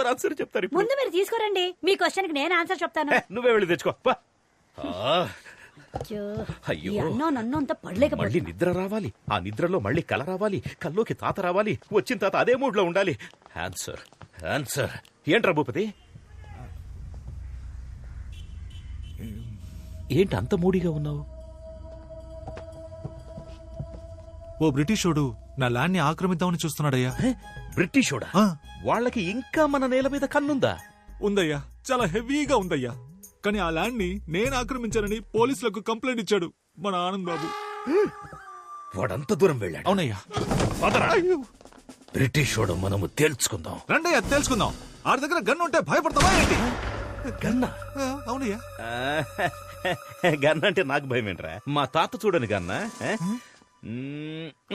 Answer చెప్తారు ఇప్పుడు. ముందు మీరు తీసుకోరండి, మీ క్వశ్చన్ కి నేను ఆన్సర్ చెప్తాను. నువ్వే వెళ్ళి తెచ్చుకో పా. అయ్యో, అన్నో నన్ను అంత పడలేకపోతే మళ్ళీ నిద్ర రావాలి, ఆ నిద్రలో మళ్ళీ కల రావాలి, కల్లోకి తాత రావాలి, వచ్చిన తాత అదే మూడ్ లో ఉండాలి. ఆన్సర్ ఆన్సర్ ఏంట్రా భూపతి? ఏంటి అంత మూడీగా ఉన్నావు? ఓ బ్రిటిషోడు నా ల్యాండ్ ని ఆక్రమిద్దామని చూస్తున్నాడయ్యా. బ్రిటిషోడా? వాళ్ళకి ఇంకా మన నేల మీద కన్నుందా? ఉందయ్యా, చాలా హెవీగా ఉందయ్యా. కానీ ఆ ల్యాండ్ ని నేను ఆక్రమించానని పోలీసులకు కంప్లైంట్ ఇచ్చాడు మన ఆనంద్ బాబు. వాడంత దూరం వెళ్ళాడు. అవునయ్యా. బ్రిటిషోడు మనము తేల్చుకుందాం. రండయ్యా తేల్చుకుందాం. ఆడి దగ్గర గన్ ఉంటే భయపడతావా ఏంటి? గన్నా? అవునయ్యా. గన్న అంటే నాకు భయం ఏంట్రా? మా తాత చూడని గన్నా.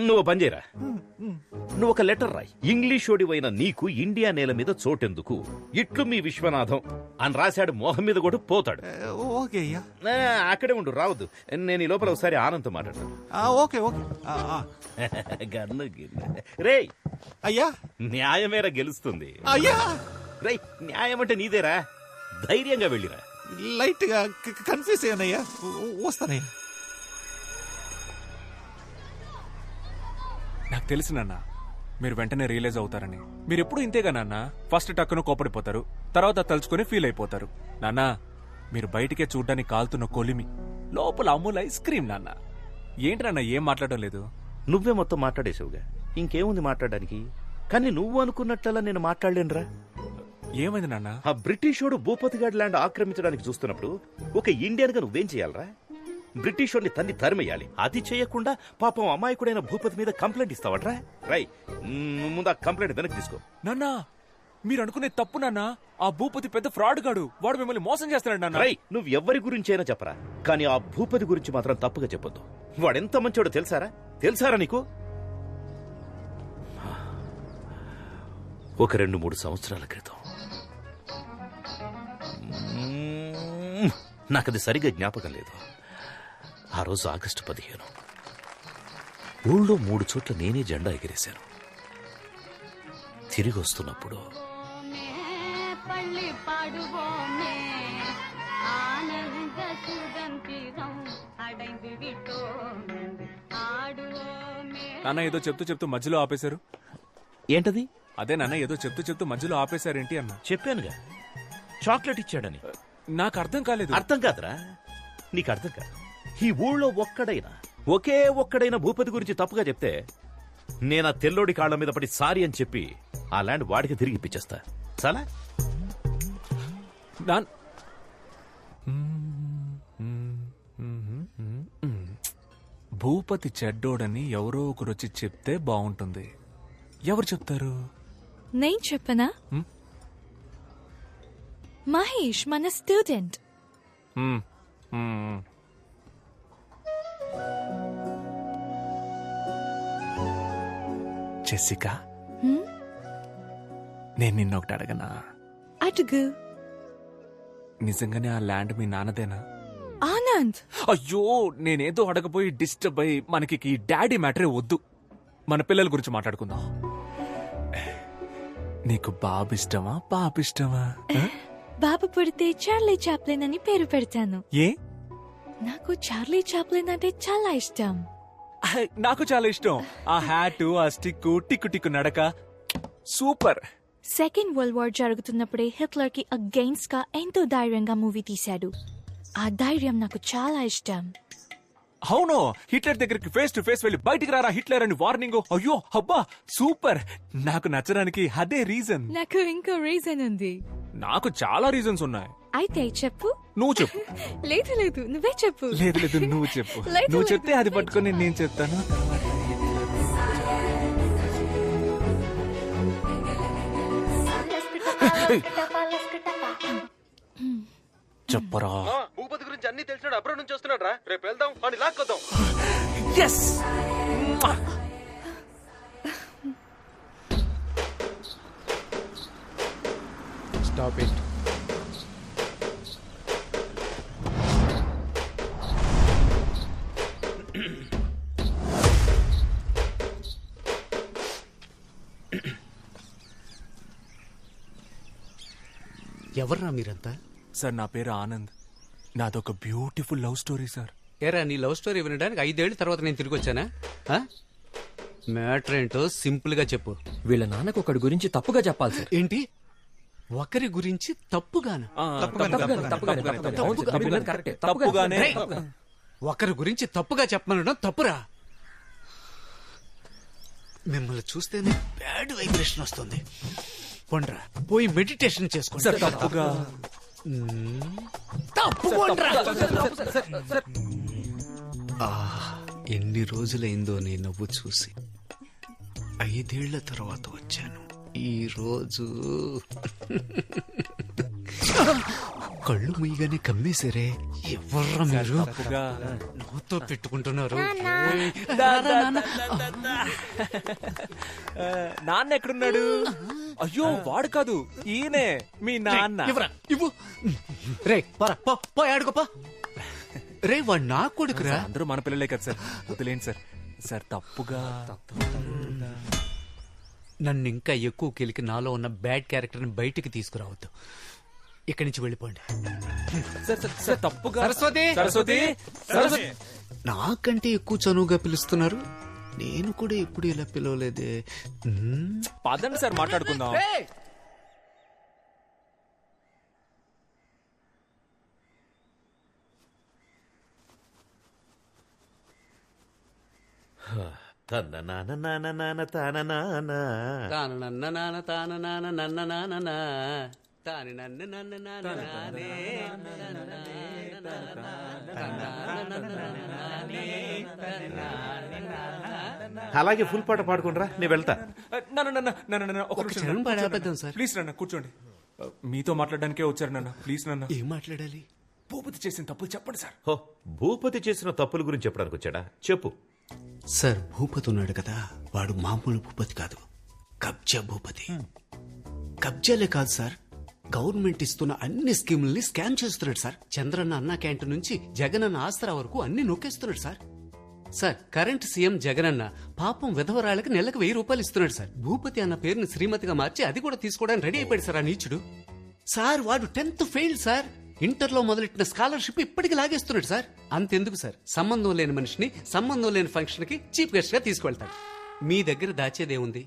నువ్వు పని చేయరా, నువ్వు ఒక లెటర్ రాయి. ఇంగ్లీషోడివైన నీకు ఇండియా నేల మీద చోటెందుకు, ఇట్లు మీ విశ్వనాథం అని రాశాడు. మోహం మీద కూడా పోతాడు. ఓకే అయ్యా. అక్కడే ఉండు, రావద్దు. నేను ఈ లోపల ఒకసారి ఆనంద్ మాట్లాడతాను. Okay okay. గన్ను రే అయ్యా. న్యాయమేరా గెలుస్తుంది. అయ్యా రే, న్యాయం అంటే నీదేరా, ధైర్యంగా వెళ్ళిరా. లైట్ గా కన్ఫ్యూజ్ అయ్యానయ్యా. వస్తానయ్యా. నాకు తెలుసు నాన్న, మీరు వెంటనే రియలైజ్ అవుతారని. మీరు ఎప్పుడు ఇంతేగా నాన్న, ఫస్ట్ టక్కును కోపడిపోతారు, తర్వాత తలుచుకుని ఫీల్ అయిపోతారు. నాన్న, మీరు బయటికే చూడ్డానికి కాలుతున్న కొలిమి, లోపల అమూల్ ఐస్ క్రీమ్. నాన్న ఏంటి నాన్న ఏం మాట్లాడడం లేదు? నువ్వే మొత్తం మాట్లాడేసావుగా, ఇంకేముంది మాట్లాడడానికి? కానీ నువ్వు అనుకున్నట్లలా నేను మాట్లాడలేనురా. ఏమైంది నాన్న? ఆ బ్రిటిషోడు భూపతిగాడ్ ల్యాండ్ ఆక్రమించడానికి చూస్తున్నప్పుడు ఒక ఇండియన్ గా నువ్వేం చేయాలరా? బ్రిటిషోడిని తన్ని తరిమేయాలి. అది చేయకుండా పాపం అమాయకుడైన భూపతి మీద కంప్లైంట్ ఇస్తావట్రా? రై, ముందు ఆ కంప్లైంట్ వెనక్కి తీసుకో. నాన్న, మీరు అనుకునే తప్పు నాన్న. ఆ భూపతి పెద్ద ఫ్రాడ్ గాడు, వాడు మిమ్మల్ని మోసం చేస్తున్నాడు నాన్న. రై, నువ్వు ఎవరి గురించి అయినా చెప్పరా, కానీ ఆ భూపతి గురించి మాత్రం తప్పుగా చెప్పొద్దు. వాడెంత మంచోడో తెలుసారా నీకు? ఒక 2-3 సంవత్సరాల క్రితం, నాకది సరిగ్గా జ్ఞాపకం లేదు, ఆ రోజు ఆగస్టు 15, ఊళ్ళో 3 చోట్ల నేనే జెండా ఎగిరేశాను. తిరిగి వస్తున్నప్పుడు నాన్న ఏదో చెప్తూ మధ్యలో ఆపేశారు. ఏంటది? అదే నాన్న, ఏదో చెప్తూ మధ్యలో ఆపేశారేంటి అన్న. చెప్పానుగా, చాక్లెట్ ఇచ్చాడని. నాకు అర్థం కాలేదు. అర్థం కాదురా, నీకు అర్థం కాదు. ఈ ఊళ్ళో ఒకే ఒక్కడైనా భూపతి గురించి తప్పుగా చెప్తే నేను ఆ తెల్లోడి కాళ్ల మీద పడి సారీ అని చెప్పి ఆ ల్యాండ్ వాడికి తిరిగి ఇప్పించేస్తా. చాలా భూపతి చెడ్డోడని ఎవరో ఒకరొచ్చి చెప్తే బాగుంటుంది. ఎవరు చెప్తారు? నేను చెప్పనా? మహేష్, మన స్టూడెంట్. జెసికా, నేను నిన్నొకటి అడగనా? అడుగు. నిజంగానే ఆ ల్యాండ్ మీ నాన్నదేనా? ఆనంద్, అయ్యో, నేనేదో అడగపోయి డిస్టర్బ్ అయ్యి మనకి ఈ డాడీ మ్యాటరే వద్దు, మన పిల్లల గురించి మాట్లాడుకుందాం. నీకు బాబు ఇష్టమా పాప ఇష్టమా? బాబు పుడితే చార్లీ చాప్లిన్ అని పేరు పెడతాను. ఏ? నాకు చార్లీ చాప్లిన్ అంటే చాలా ఇష్టం. నాకు చాలా ఇష్టం. ఆ హ్యాట్, ఆ స్టిక్, టిక్కు టిక్కు నడక సూపర్. సెకండ్ వరల్డ్ వార్ జరుగుతున్నప్పుడే హిట్లర్ కి అగెయిన్స్ట్ గా ఎంతో ధైర్యంగా మూవీ తీశాడు. ఆ ధైర్యం నాకు చాలా ఇష్టం. అవును, హిట్లర్ దగ్గరికి ఫేస్ టు ఫేస్ వెళ్ళి బయటికి రారా హిట్లర్ అని వార్నింగ్. అయ్యో అబ్బా సూపర్. నాకు నచ్చడానికి అదే రీజన్. నాకు ఇంకో రీజన్ ఉంది. నాకు చాలా రీజన్స్ ఉన్నాయి. అయితే చెప్పు. నువ్వు చెప్పు. లేదు నువ్వే చెప్పు. లేదు నువ్వు చెప్పు. నువ్వు చెప్తే అది పట్టుకొని నేను చెప్తాను. చెప్పరా. భూపతి గురించి అన్ని తెలిసినాడు, అబ్రాడ్ నుంచి వస్తున్నాడు రా. రేపు వెళ్దాం అని లాక్కొద్దాం. ఎస్. Stop it. ఎవర్రా మీరంతా? సార్ నా పేరు ఆనంద్. నాదొక బ్యూటిఫుల్ లవ్ స్టోరీ సార్. ఏరా నీ లవ్ స్టోరీ వినడానికి 5 ఏళ్ల తర్వాత నేను తిరిగి వచ్చానా? మ్యాటర్ ఏంటో సింపుల్ గా చెప్పు. వీళ్ళ నాన్నకు ఒకటి గురించి తప్పుగా చెప్పాలి సార్. ఏంటి? ఒకరి గురించి తప్పుగానా? తప్పుగానే. రేయ్, ఒకరి గురించి తప్పుగా చెప్పమనడం తప్పురా. మిమ్మల్ని చూస్తేనే బ్యాడ్ వైబ్రేషన్ వస్తుంది. పొండ్రా పోయి మెడిటేషన్ చేసుకోండి. సార్ తప్పుగా. తప్పు పొండ్రా. ఎన్ని రోజులైందో నీ నవ్వు చూసి. 5 ఏళ్ల తర్వాత వచ్చాను. ఈ రోజు కళ్ళు ముయ్యగానే కమ్మేశారే. ఎవర్రా మీరు? నాతో పెట్టుకుంటున్నారు? నాన్న ఎక్కడున్నాడు? అయ్యో వాడు కాదు, ఈయనే మీ నాన్న. ఇవ్వరా, ఇవ్వు. రే పో ఆడుకోపా. రే వాడు నా కొడుకురా. అందరూ మన పిల్లలే కదా సార్, వదిలేండి సార్. సార్ తప్పుగా. నన్ను ఇంకా ఎక్కువ కెలికి నాలో ఉన్న బ్యాడ్ క్యారెక్టర్ని బయటికి తీసుకురావద్దు. ఇక్కడి నుంచి వెళ్ళిపోండి. సార్ తప్పుగా. సరస్వతి, సరస్వతి, సరస్వతి. నాకంటే ఎక్కువ చనువుగా పిలుస్తున్నారు. నేను కూడా ఎప్పుడు ఇలా పిలవలేదే. పదండి సార్ మాట్లాడుకుందాం. తన నాన్న నాన్న నాన్న తాన నాన్న తాన నన్న నాన్న తాన నాన్న నన్న నాన్న తాని నన్ను నన్ను నానే. అలాగే ఫుల్ పాట పాడుకుంటారా, నేను వెళ్తా. ఒక క్షణం పాడేద్దాం సార్. ప్లీజ్ నాన్న కూర్చోండి. మీతో మాట్లాడడానికే వచ్చారు నాన్న. ప్లీజ్ నాన్న. ఏం మాట్లాడాలి? భూపతి చేసిన తప్పులు చెప్పండి సార్. హో, భూపతి చేసిన తప్పుల గురించి చెప్పడానికి వచ్చాడా? చెప్పు. సార్ భూపతి ఉన్నాడు కదా, వాడు మామూలు భూపతి కాదు, కబ్జా భూపతి. కబ్జాలే కాదు సార్, గవర్నమెంట్ ఇస్తున్న అన్ని స్కీముల్ని స్కామ్ చేస్తున్నాడు సార్. చంద్రన్న అన్న క్యాంటీన్ నుంచి జగనన్న ఆసరా వరకు అన్ని నొక్కేస్తున్నాడు sir. Sir current CM Jagananna పాపం విధవరాళ్ళకి నెలకు 1000 రూపాయలు ఇస్తున్నాడు సార్. భూపతి అన్న పేరుని శ్రీమతిగా మార్చి అది కూడా తీసుకోవడానికి రెడీ అయిపోయాడు సార్ ఆ నీచుడు. సార్ వాడు 10th ఫెయిల్ సార్. ఇంటర్లో మొదలెట్టిన స్కాలర్షిప్ ఇప్పటికి లాగేస్తున్నాడు సార్. అంతెందుకు సార్, సంబంధం లేని మనిషిని సంబంధం లేని ఫంక్షన్ కి చీఫ్ గెస్ట్ గా తీసుకువెళ్తాడు. మీ దగ్గర దాచేదేముంది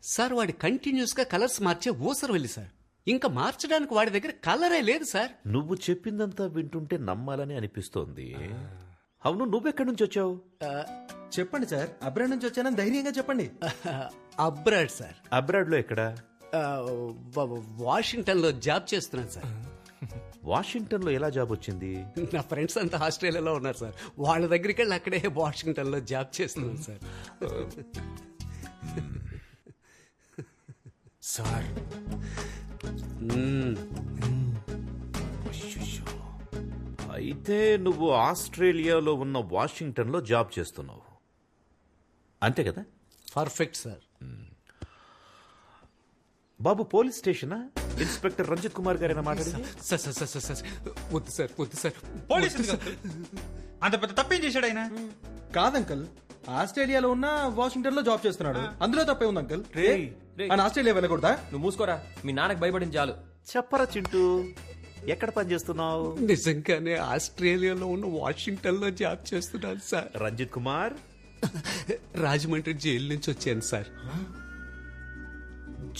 సార్? వాడి కంటిన్యూస్ గా కలర్స్ మార్చే ఊసరు వెళ్ళి సార్. ఇంకా మార్చడానికి వాడి దగ్గర కలరే లేదు సార్. నువ్వు చెప్పిందంతా వింటుంటే నమ్మాలని అనిపిస్తోంది. అవును, నువ్వెక్కడి నుంచి వచ్చావు? చెప్పండి సార్, అబ్రాడ్ నుంచి వచ్చానని ధైర్యంగా చెప్పండి. Abroad sir. అబ్రాడ్ లో ఎక్కడా? వాషింగ్టన్ లో జాబ్ చేస్తున్నాను సార్. వాషింగ్టన్ లో ఎలా జాబ్ వచ్చింది? నా ఫ్రెండ్స్ అంతా ఆస్ట్రేలియాలో ఉన్నారు సార్. వాళ్ళ దగ్గరికి వెళ్ళి అక్కడే వాషింగ్టన్ లో జాబ్ చేస్తున్నాను సార్. సార్ అయితే నువ్వు ఆస్ట్రేలియాలో ఉన్న వాషింగ్టన్ లో జాబ్ చేస్తున్నావు, అంతే కదా? Perfect sir. బాబు పోలీస్ స్టేషనా? ఇన్స్పెక్టర్ రంజిత్ కుమార్ గారైనా మాట్లాడింది? సార్ సార్ సార్ సార్ వద్దు సార్, వద్దు సార్. పోలీస్ అంత పెద్ద తప్పేం చేశాడు ఆయన? కాదంకల్, ఆస్ట్రేలియాలో ఉన్న వాషింగ్టన్ లో జాబ్ చేస్తున్నాడు. అందులో తప్పే ఉంది అంకల్. ఆయన ఆస్ట్రేలియా వెళ్ళకూడదా? నువ్వు మూసుకోరా, మీ నాన్నకు భయపడింది చాలు. చెప్పరా చింటూ, ఎక్కడ పని చేస్తున్నావు? నిజంగానే ఆస్ట్రేలియాలో ఉన్న వాషింగ్టన్ లో జాబ్ చేస్తున్నాను సార్. రంజిత్ కుమార్, రాజమండ్రి జైలు నుంచి వచ్చాను సార్.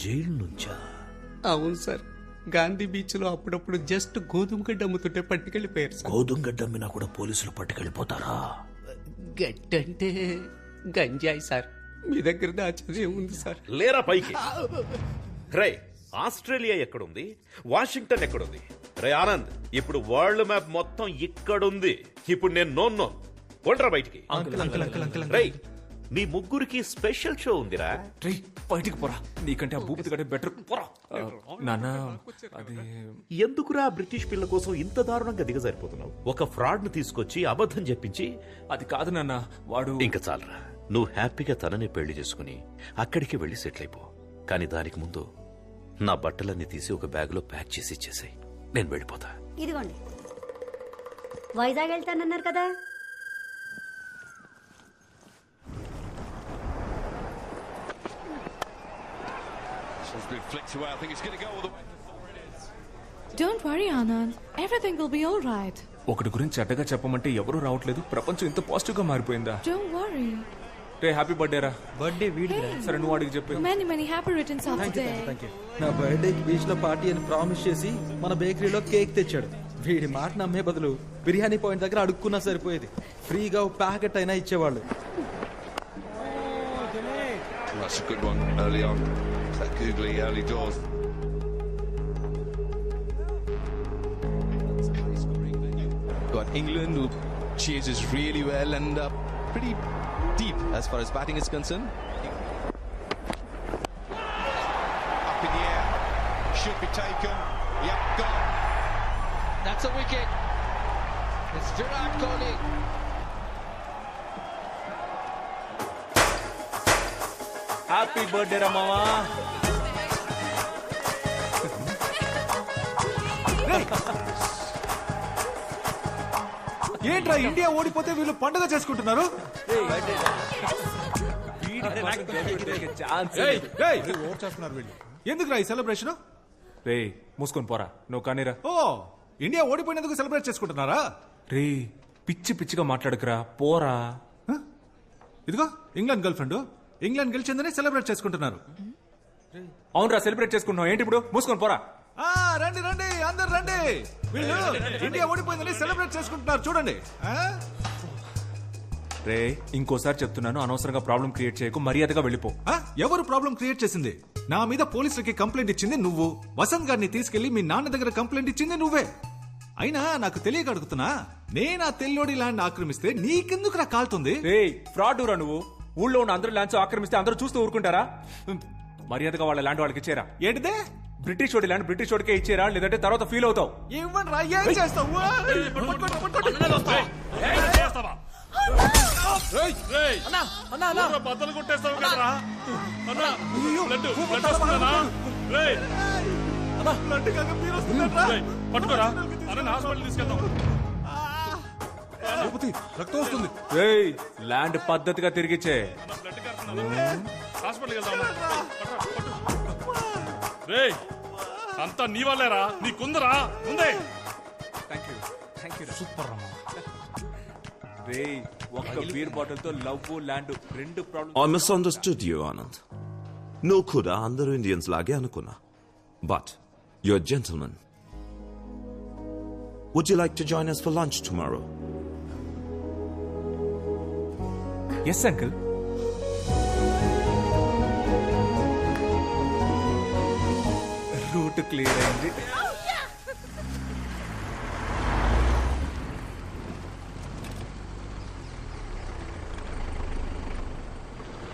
జైలు నుంచా? అవును సార్. గాంధీ బీచ్ లో అప్పుడప్పుడు జస్ట్ గోధుమ గడ్డ అమ్ముతుంటే పట్టుకెళ్ళిపోయారు సార్. గోధుమ గడ్డ అమ్మినా కూడా పోలీసులు పట్టుకెళ్ళిపోతారా? గడ్డంటే గంజాయి సార్. మీ దగ్గర దాచేది ఉంది సార్. లేరా పైకి. రే, ఆస్ట్రేలియా ఎక్కడుంది? వాషింగ్టన్ ఎక్కడుంది? రే ఆనంద్, ఇప్పుడు వరల్డ్ మ్యాప్ మొత్తం ఇక్కడుంది. ఇప్పుడు నేను నోన్నో కొండ్రా బయటికి. రై, మీ ముగ్గురికి స్పెషల్ షో ఉందిరా. రే బయటికి పోరా, నీకంటే ఆ భూపతి కంటే బెటర్. పోరా నాన్న. అది ఎందుకురా బ్రిటిష్ పిల్ల కోసం ఇంత దారుణంగా దిగజారిపోతున్నావు? ఒక ఫ్రాడ్ ను తీసుకొచ్చి అబద్ధం చెప్పించి. అది కాదు నాన్న, వాడు. ఇంకా చాలరా, నువ్వు హ్యాపీగా తనని పెళ్లి చేసుకుని అక్కడికి వెళ్లి సెటిల్ అయిపో. కానీ దానికి ముందు నా బట్టలన్నీ తీసి ఒక బ్యాగ్ లో ప్యాక్ చేసి ఇచ్చేసాయి. నేను వెళ్ళిపోతా. ఇదిగోండి, వైజాగ్ వెళ్తానన్నారు కదా. Has been flicked away. I think it's going to go all the way to 4 it is. Don't worry, Anand. Everything will be all right. ఒకటి గురించి చెడ్డగా చెప్పమంటే ఎవరూ రావట్లేదు. ప్రపంచం ఇంత పాజిటివ్ గా మారిపోయిందా? Don't worry. Ray happy birthday రా. బర్త్డే వీడి సరే నువ్వు అడిగి చెప్పు. Many happy returns of the day. నా బర్త్డేకి బీచ్ లో పార్టీ అని ప్రామిస్ చేసి మన బేకరీలో కేక్ తెచ్చాడు. వీడి మాట నమ్మే బదులు బిర్యానీ పాయింట్ దగ్గర అడుక్కున్నా సరిపోయేది. ఫ్రీగా ప్యాకెట్ అయినా ఇచ్చేవాళ్ళు. That's a good one early on. That googly early doors. Got England who chases really well and pretty deep as far as batting is concerned. Up in the air. Should be taken. Yep, gone. That's a wicket. It's Virat Kohli. Happy birthday రా మావా. ఏంట్రా India ఓడిపోతే వీళ్ళు పండుగ చేసుకుంటున్నారు? ఎందుకురా ఈ celebration? రే మూసుకొని పోరా. నువ్వు కానీరా. ఓ ఇండియా ఓడిపోయినందుకు సెలబ్రేట్ చేసుకుంటున్నారా? రే పిచ్చి పిచ్చిగా మాట్లాడుకురా పోరా. ఇదిగో ఇంగ్లాండ్ గర్ల్ ఫ్రెండ్, ఇంగ్లాండ్ గెలిచిందని సెలబ్రేట్ చేసుకుంటున్నారు. అవునరా సెలబ్రేట్ చేసుకుంటున్నావు ఏంటి ఇప్పుడు? మూసుకొని పోరా. రండి రండి అందరు రండి. వీళ్ళు ఇండియా ఓడిపోయిందని సెలబ్రేట్ చేసుకుంటున్నారు చూడండి. రే ఇంకోసారి చెప్తున్నాను, అనవసరంగా ప్రాబ్లం క్రియేట్ చేయకు, మర్యాదగా వెళ్ళిపో. ఎవరు ప్రాబ్లం క్రియేట్ చేసింది? నా మీద పోలీసులకి కంప్లైంట్ ఇచ్చింది నువ్వు. వసంత్ గారిని తీసుకెళ్లి మీ నాన్న దగ్గర కంప్లైంట్ ఇచ్చింది నువ్వే. అయినా నాకు తెలియక అడుగుతున్నా, నేను ఆ తెల్లోడి ల్యాండ్ ఆక్రమిస్తే నీకెందుకు నా కాలుతుంది? రే ఫ్రాడ్ రా నువ్వు. ఊళ్ళో ఉన్న అందరూ ల్యాండ్స్ ఆక్రమిస్తే అందరూ చూస్తూ ఊరుకుంటారా? మర్యాదగా వాళ్ళ ల్యాండ్ వాళ్ళకి ఇచ్చేరా. ఏంటిదే? బ్రిటిష్ వాడి ల్యాండ్ బ్రిటిష్ వాడికే ఇచ్చేరా, లేదంటే తర్వాత ఫీల్ అవుతావు. ఇవ్వండి రా, ఏం చేస్తావు? బద్దలు కొట్టేస్తావు కదరా. పట్టుకోరా, హాస్పిటల్ తీసుకెళ్తాం. రక్తం వస్తుంది. ల్యాండ్ పద్ధతిగా తిరిగిచ్చే. హాస్పిటల్ రే అంతా నీ వాళ్ళేరా, నీకుందరా ముందే. సూపర్ రే ఒక్క బీర్ బాటిల్ తో లవ్ ల్యాండ్ రెండు problem. I misunderstood you, Anand. No kuda andaru Indians lage anukunna. But you're a gentleman. Would you like to join us for lunch tomorrow? Yes uncle. Route clear అయింది.